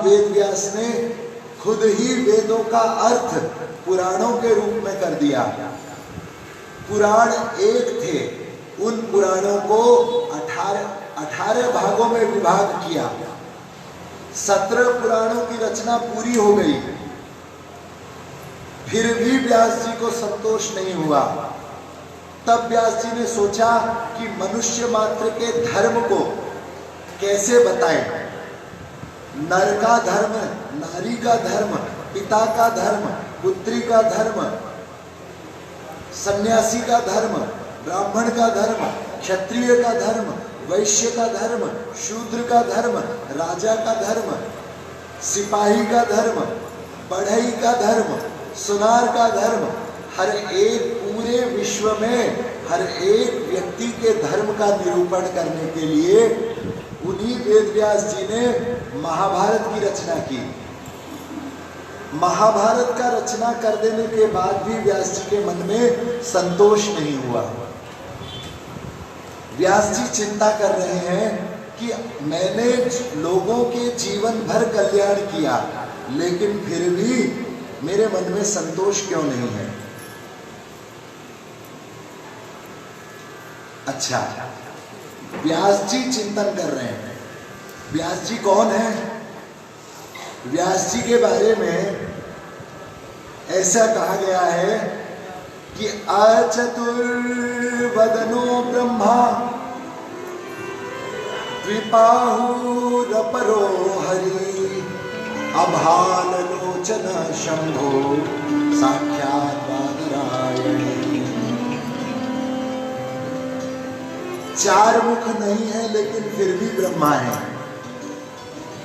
वेद व्यास ने खुद ही वेदों का अर्थ पुराणों के रूप में कर दिया। पुराण एक थे, उन पुराणों को 18 भागों में विभाग किया। 17 पुराणों की रचना पूरी हो गई, फिर भी व्यास जी को संतोष नहीं हुआ। तब व्यास जी ने सोचा कि मनुष्य मात्र के धर्म को कैसे बताएं। नर का धर्म, नारी का धर्म, पिता का धर्म, पुत्री का धर्म, सन्यासी का धर्म, ब्राह्मण का धर्म, क्षत्रिय का धर्म, वैश्य का धर्म, शूद्र का धर्म, राजा का धर्म, सिपाही का धर्म, बढ़ई का धर्म, सुनार का धर्म, हर एक पूरे विश्व में हर एक व्यक्ति के धर्म का निरूपण करने के लिए उन्हीं वेद व्यास जी ने महाभारत की रचना की। महाभारत का रचना कर देने के बाद भी व्यास जी के मन में संतोष नहीं हुआ। व्यास जी चिंता कर रहे हैं कि मैंने लोगों के जीवन भर कल्याण किया, लेकिन फिर भी मेरे मन में संतोष क्यों नहीं है। अच्छा, व्यास जी चिंतन कर रहे हैं। व्यास जी कौन है? व्यास जी के बारे में ऐसा कहा गया है कि अचतुर्वदनो ब्रह्मा द्विबाहुरपरो हरि अभानलोचन शंभो साक्षात् बादरायणी। 4 मुख नहीं है लेकिन फिर भी ब्रह्मा है।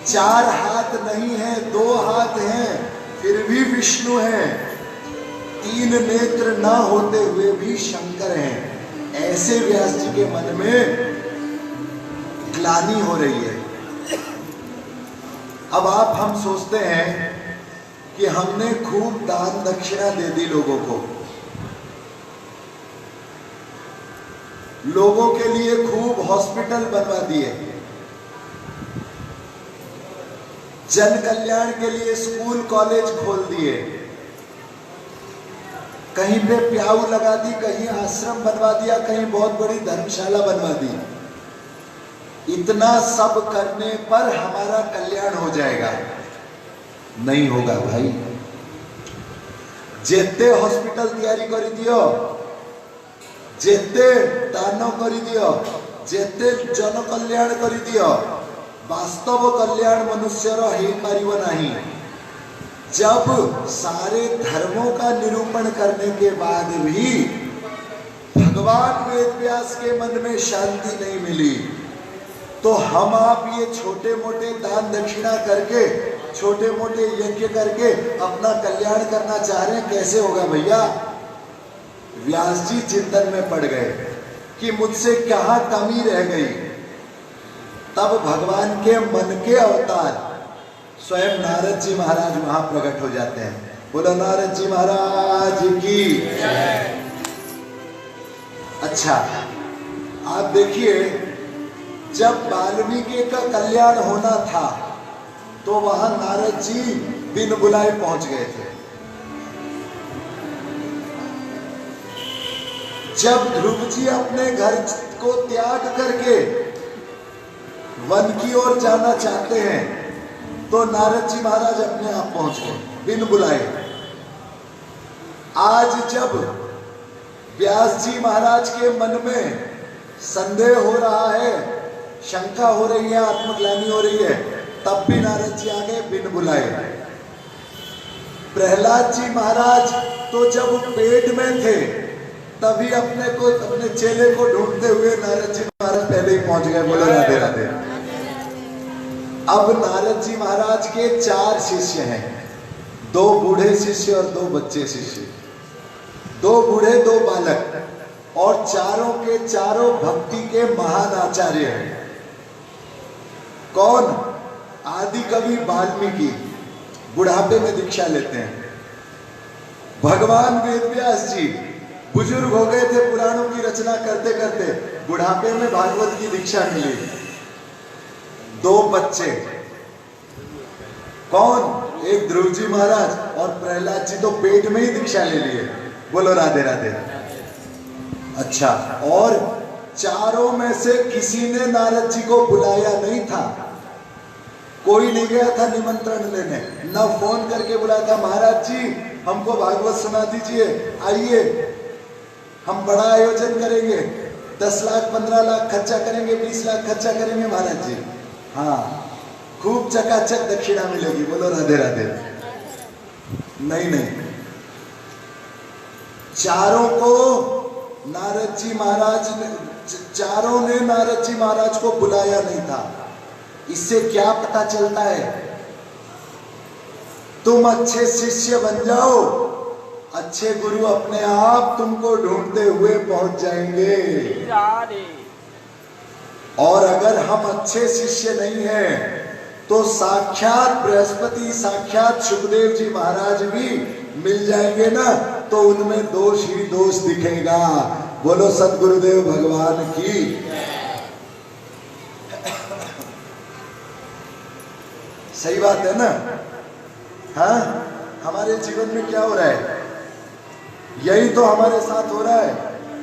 4 हाथ नहीं है, 2 हाथ हैं, फिर भी विष्णु है। 3 नेत्र ना होते हुए भी शंकर हैं। ऐसे व्यास जी के मन में ग्लानि हो रही है। अब हम सोचते हैं कि हमने खूब दान दक्षिणा दे दी लोगों को, लोगों के लिए खूब हॉस्पिटल बनवा दिए, जन कल्याण के लिए स्कूल कॉलेज खोल दिए, कहीं पे प्याऊ लगा दी, कहीं आश्रम बनवा दिया, कहीं बहुत बड़ी धर्मशाला बनवा दी। इतना सब करने पर हमारा कल्याण हो जाएगा? नहीं होगा भाई। जेते हॉस्पिटल तैयारी कर दियो, जेते दान कर दियो, जेते जन कल्याण कर दियो, वास्तव कल्याण मनुष्यर हो पारिबो नहीं। जब सारे धर्मों का निरूपण करने के बाद भी भगवान वेद व्यास के मन में शांति नहीं मिली, तो हम आप ये छोटे मोटे दान दक्षिणा करके, छोटे मोटे यज्ञ करके अपना कल्याण करना चाह रहे हैं। कैसे होगा भैया? व्यास जी चिंतन में पड़ गए कि मुझसे कहाँ कमी रह गई। तब भगवान के मन के अवतार स्वयं नारद जी महाराज वहां प्रकट हो जाते हैं। बोलो नारद जी महाराज की। अच्छा, आप देखिए, जब वाल्मीकि का कल्याण होना था तो वहां नारद जी बिन बुलाए पहुंच गए थे। जब ध्रुव जी अपने घर को त्याग करके वन की ओर जाना चाहते हैं तो नारद जी महाराज अपने आप पहुंच गए बिन बुलाए। आज जब व्यास जी महाराज के मन में संदेह हो रहा है, शंका हो रही है, आत्मग्लानि हो रही है, तब भी नारद जी आ गए बिन बुलाए। प्रहलाद जी महाराज तो जब पेट में थे तभी अपने चेले को ढूंढते हुए नारद जी महाराज पहले ही पहुंच गए। बोलो राधे राधे। अब नारद जी महाराज के 4 शिष्य हैं, 2 बूढ़े शिष्य और 2 बच्चे शिष्य, 2 बूढ़े 2 बालक, और चारों के चारों भक्ति के महान आचार्य हैं। कौन? आदि कवि वाल्मीकि बुढ़ापे में दीक्षा लेते हैं। भगवान वेद व्यास जी बुजुर्ग हो गए थे, पुराणों की रचना करते करते बुढ़ापे में भागवत की दीक्षा मिली। 2 बच्चे, कौन? एक ध्रुव जी महाराज और प्रहलाद जी तो पेट में ही दीक्षा ले लिए। बोलो राधे राधे। अच्छा, और चारों में से किसी ने नारद जी को बुलाया नहीं था। कोई नहीं गया था निमंत्रण लेने, न फोन करके बुलाया था महाराज जी हमको भागवत सुना दीजिए, आइए हम बड़ा आयोजन करेंगे, 10 लाख 15 लाख खर्चा करेंगे, 20 लाख खर्चा करेंगे महाराज जी। हाँ, खूब चकाचक दक्षिणा मिलेगी। बोलो राधे राधे। नहीं नहीं, चारों को नारद जी महाराज ने, चारों ने नारद जी महाराज को बुलाया नहीं था। इससे क्या पता चलता है? तुम अच्छे शिष्य बन जाओ, अच्छे गुरु अपने आप तुमको ढूंढते हुए पहुंच जाएंगे। और अगर हम अच्छे शिष्य नहीं हैं तो साक्षात बृहस्पति, साक्षात सुखदेव जी महाराज भी मिल जाएंगे ना, तो उनमें दोष ही दोष दिखेगा। बोलो सद्गुरुदेव भगवान की। सही बात है ना? हाँ, हमारे जीवन में क्या हो रहा है? यही तो हमारे साथ हो रहा है।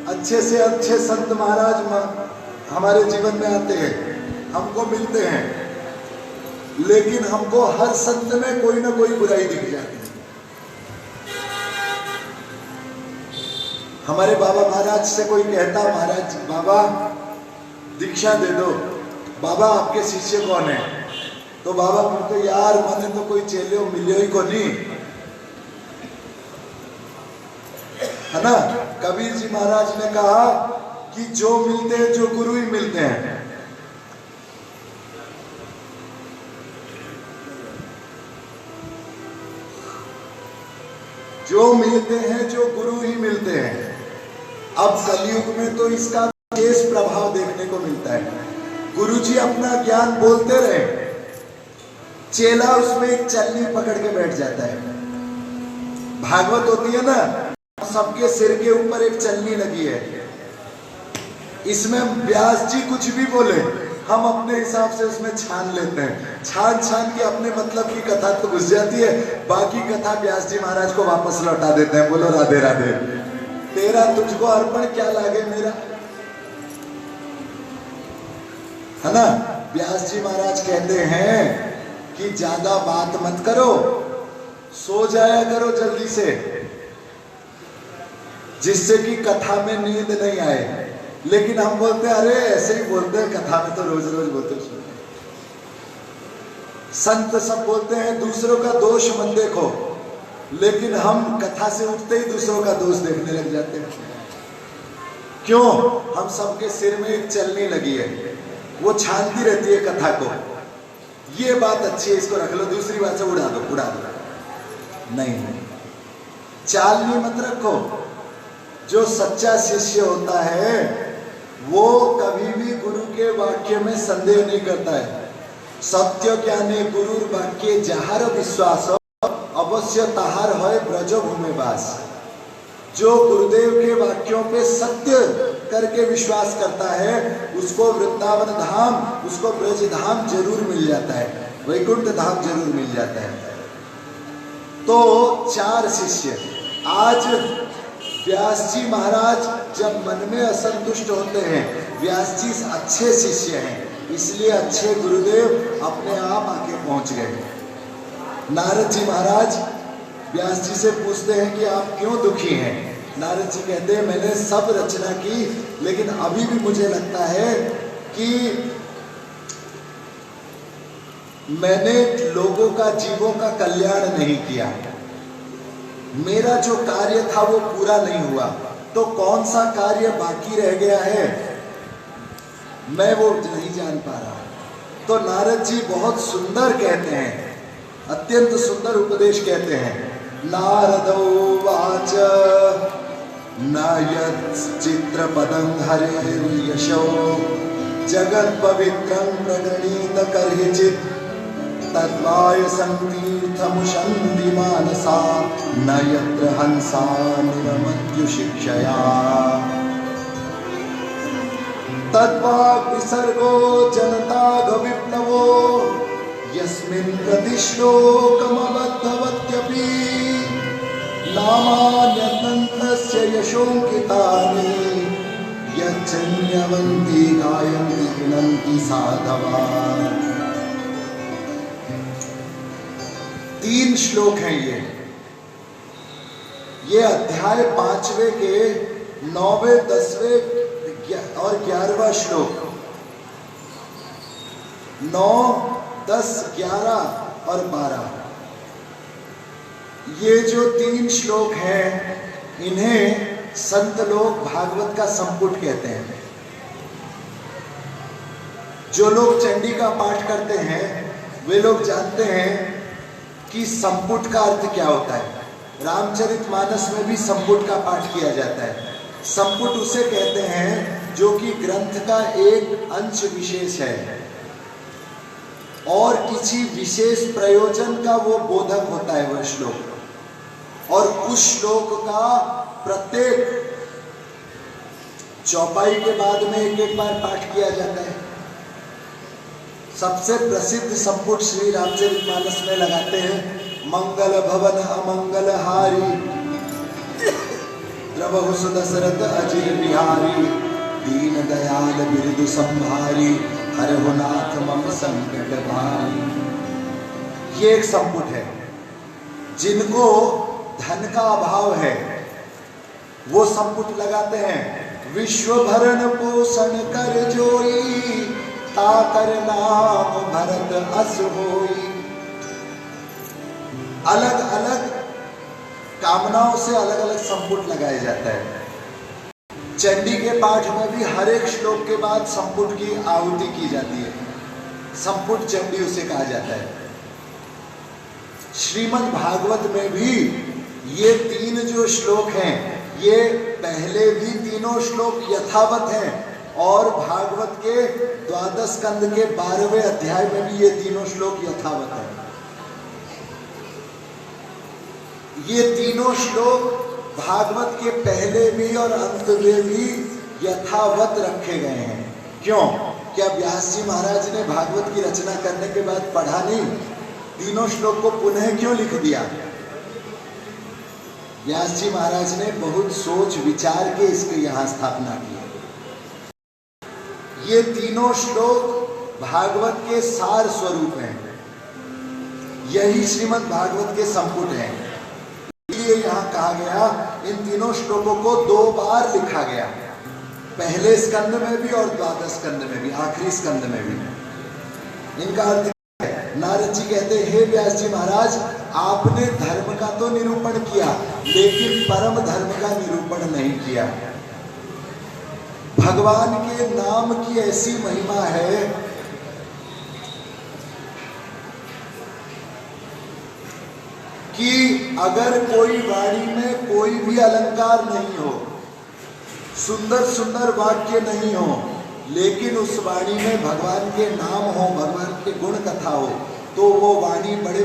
अच्छे से अच्छे संत महाराज हमारे जीवन में आते हैं, हमको मिलते हैं, लेकिन हमको हर संत में कोई ना कोई बुराई दिख जाती है। हमारे बाबा महाराज से कोई कहता, महाराज बाबा दीक्षा दे दो, बाबा आपके शिष्य कौन है? तो बाबा बोलते, यार मैंने तो कोई चेले मिले ही को नहीं, है ना? कबीर जी महाराज ने कहा कि जो मिलते हैं, जो गुरु ही मिलते हैं। जो मिलते हैं, जो गुरु ही मिलते हैं। अब कलयुग में तो इसका विशेष प्रभाव देखने को मिलता है। गुरुजी अपना ज्ञान बोलते रहे, चेला उसमें एक चलनी पकड़ के बैठ जाता है। भागवत होती है ना, सबके सिर के ऊपर एक चलनी लगी है। इसमें व्यास जी कुछ भी बोले, हम अपने हिसाब से उसमें छान लेते हैं। छान छान के अपने मतलब की कथा तो घुस जाती है, बाकी कथा व्यास जी महाराज को वापस लौटा देते हैं। बोलो राधे राधे। तेरा तुझको अर्पण क्या लागे मेरा, है ना? व्यास जी महाराज कहते हैं कि ज्यादा बात मत करो, सो जाया करो जल्दी से, जिससे कि कथा में नींद नहीं आए। लेकिन हम बोलते हैं, अरे ऐसे ही बोलते हैं, कथा में तो रोज रोज बोलते हैं। संत सब बोलते हैं दूसरों का दोष मत देखो, लेकिन हम कथा से उठते ही दूसरों का दोष देखने लग जाते हैं। क्यों? हम सबके सिर में एक चलनी लगी है, वो छानती रहती है कथा को। ये बात अच्छी है, इसको रख लो, दूसरी बात से उड़ा दो, उड़ा दो। नहीं नहीं, चालनी मत रखो। जो सच्चा शिष्य होता है वो कभी भी गुरु के वाक्य में संदेह नहीं करता है। सत्य ज्ञाने गुरुर वाक्य जहार विश्वास अवश्य तहार है ब्रज भूमि वास। जो गुरुदेव के वाक्यों पे सत्य करके विश्वास करता है, उसको वृंदावन धाम, उसको ब्रज धाम जरूर मिल जाता है, वैकुंठ धाम जरूर मिल जाता है। तो 4 शिष्य। आज व्यास जी महाराज जब मन में असंतुष्ट होते हैं, व्यास जी अच्छे शिष्य हैं, इसलिए अच्छे गुरुदेव अपने आप आके पहुंच गए। नारद जी महाराज व्यास जी से पूछते हैं कि आप क्यों दुखी हैं? नारद जी कहते हैं, मैंने सब रचना की, लेकिन अभी भी मुझे लगता है कि मैंने लोगों का, जीवों का कल्याण नहीं किया। मेरा जो कार्य था वो पूरा नहीं हुआ, तो कौन सा कार्य बाकी रह गया है मैं वो नहीं जान पा रहा। तो नारद जी बहुत सुंदर कहते हैं, अत्यंत सुंदर उपदेश कहते हैं। नारदो वाच न यच्चित्रपदं हरेर्यशो जगत् पवित्रं प्रगणीत कर्हिचित् तद्वाय संतीर्थमुशन्ति मानसा न यत्र हंसा निरमत्यु शिक्षया तद्वाग् विसर्गो जनता विप्लवो यस्मिन् प्रतिश्लोकमबद्धवत्यपि नामान्यतन्तस्य यशोऽङ्कितानि यच्चन्यवन्ति गायन्ति गृह्णन्ति साधवा। 3 श्लोक हैं ये अध्याय 5वें के 9वें 10वें और 11वां श्लोक, 9, 10, 11 और 12, ये जो 3 श्लोक हैं इन्हें संत लोग भागवत का संपुट कहते हैं। जो लोग चंडी का पाठ करते हैं वे लोग जानते हैं कि संपुट का अर्थ क्या होता है। रामचरितमानस में भी संपुट का पाठ किया जाता है। संपुट उसे कहते हैं जो कि ग्रंथ का एक अंश विशेष है और किसी विशेष प्रयोजन का वो बोधक होता है वह श्लोक, और उस श्लोक का प्रत्येक चौपाई के बाद में एक एक बार पाठ किया जाता है। सबसे प्रसिद्ध संपुट श्री रामचरितमानस में लगाते हैं, मंगल भवन अमंगल हारी द्रवहु सुदशरथ अजिर बिहारी दीन दयाल बिरदु संभारी हरहु नाथ मम संकट भारी। ये एक संपुट है। जिनको धन का अभाव है वो संपुट लगाते हैं, विश्व भरण पोषण कर जोई ताकर नाम भरत अस होई। अलग अलग कामनाओं से अलग अलग संपुट लगाया जाता है। चंडी के पाठ में भी हर एक श्लोक के बाद संपुट की आहुति की जाती है। संपुट चंडी उसे कहा जाता है। श्रीमद् भागवत में भी ये 3 जो श्लोक हैं ये पहले भी तीनों श्लोक यथावत हैं और भागवत के 12 स्कंद के 12वें अध्याय में भी ये तीनों श्लोक यथावत हैं। ये तीनों श्लोक भागवत के पहले भी और अंत में भी यथावत रखे गए हैं। क्यों? क्या व्यास जी महाराज ने भागवत की रचना करने के बाद पढ़ा नहीं? तीनों श्लोक को पुनः क्यों लिख दिया? व्यास जी महाराज ने बहुत सोच विचार के इसकी यहाँ स्थापना की। ये तीनों श्लोक भागवत के सार स्वरूप हैं। यही श्रीमद् भागवत के संपुट हैं। इसलिए यहाँ कहा गया इन तीनों श्लोकों को 2 बार लिखा गया, पहले स्कंद में भी और 12 स्कंद में भी, आखिरी स्कंद में भी। इनका अर्थ है, नारद जी कहते हैं, हे व्यास जी महाराज, आपने धर्म का तो निरूपण किया लेकिन परम धर्म का निरूपण नहीं किया। भगवान के नाम की ऐसी महिमा है कि अगर कोई वाणी में कोई भी अलंकार नहीं हो, सुंदर सुंदर वाक्य नहीं हो, लेकिन उस वाणी में भगवान के नाम हो, भगवान के गुण कथा हो, तो वो वाणी बड़े